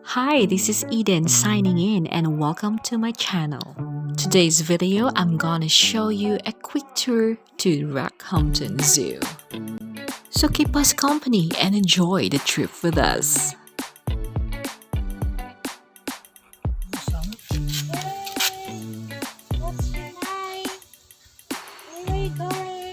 Hi, this is Eden signing in and welcome to my channel. Today's video, I'm gonna show you a quick tour to Rockhampton Zoo. So keep us company and enjoy the trip with us. What's your name? Where are you going?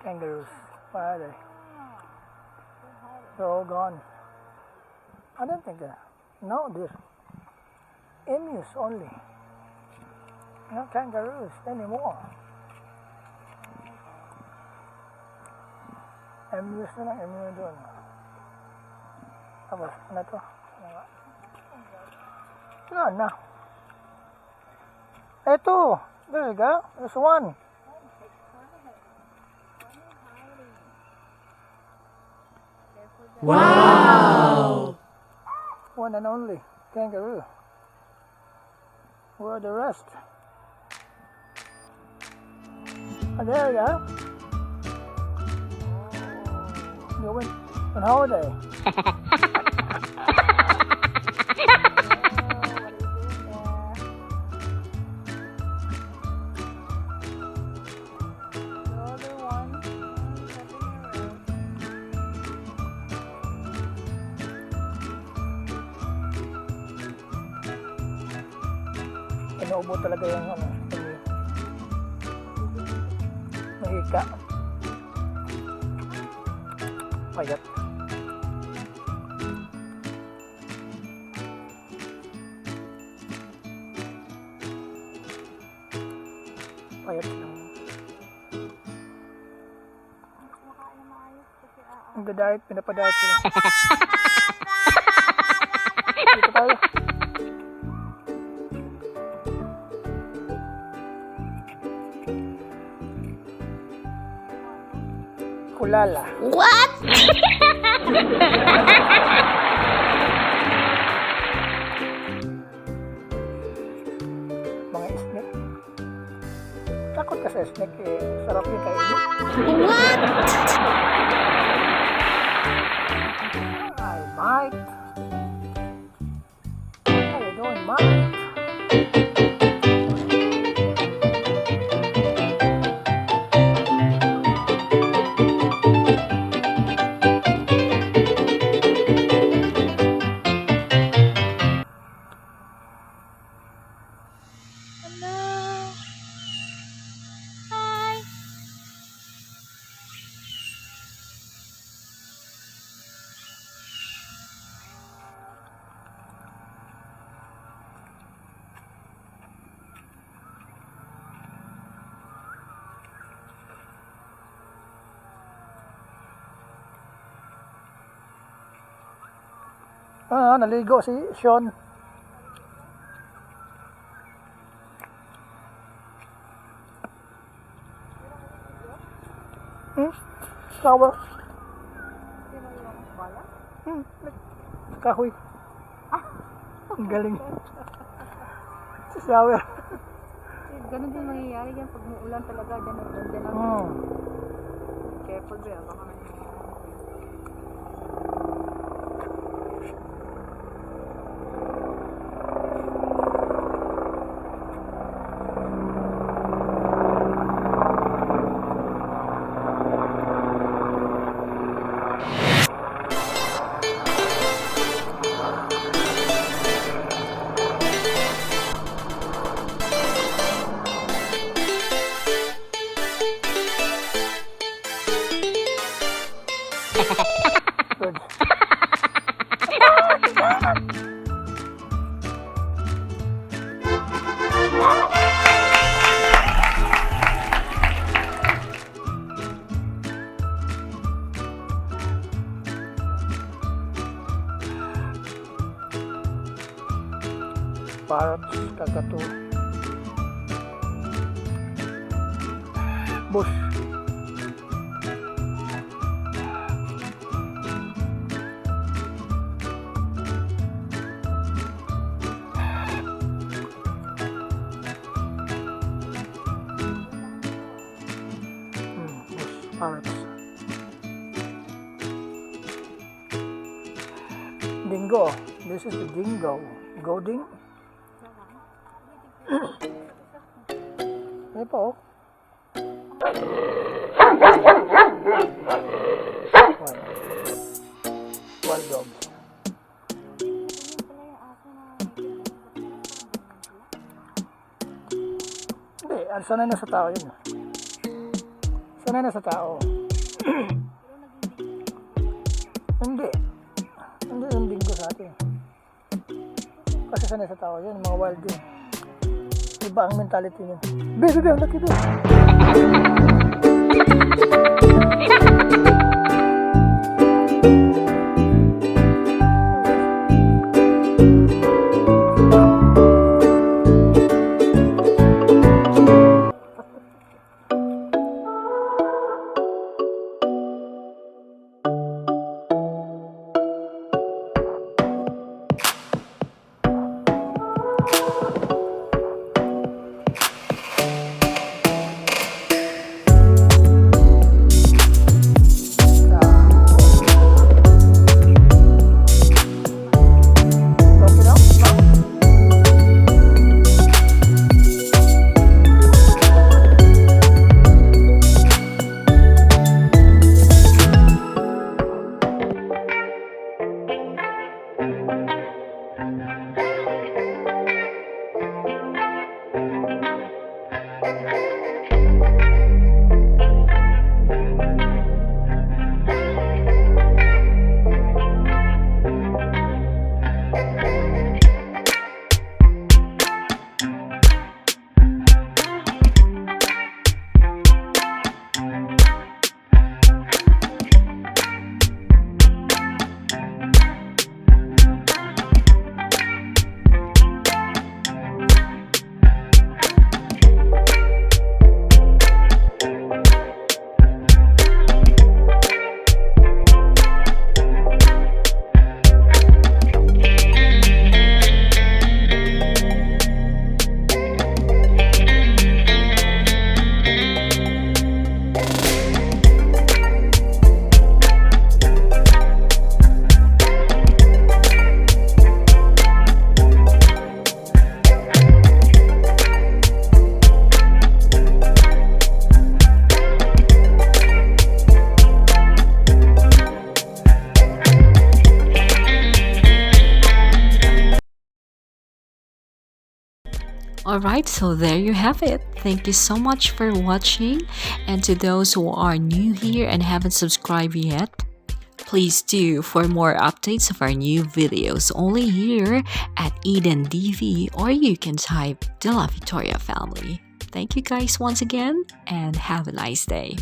Kangaroos. Where are they? They're all gone. I don't think they're. No, they're emus only. Not kangaroos anymore. Emus na lang, emus doon. Tapos, ano to? Wala na. Eto! There you go. There's one. Wow! One and only kangaroo. Where are the rest? Oh, there you go. You went on holiday. Inuubo talaga yung ano, mahika. Payat. Payat lang. Ang dadayat, pinapadayat sila. Dito tayo. Kulala. What? Mga snake. Takot ka sa snake eh. Sarap yung kainin. What? I might. I don't mind. Naligo si Sean. Shower. Kahoy. Ang galing. Si shower. Ganun din mangyayari yan pag muulan talaga. Dyan careful ba yan? Baka Good. Parrots, kakatu. Bush. Parrots. Dingo. This is the dingo. Golding. Ano po? Wild dogs. Hindi, sanay na sa tao yun. Sanay na sa tao. Hindi. Hindi yung dingo sa atin. Kasi sanay sa tao yun, mga wild yun. Iba ang mentality niya. Baby, ang laki doon. Alright, so there you have it. Thank you so much for watching. And to those who are new here and haven't subscribed yet, please do for more updates of our new videos only here at Eden DV, or you can type De La Victoria Family. Thank you guys once again and have a nice day.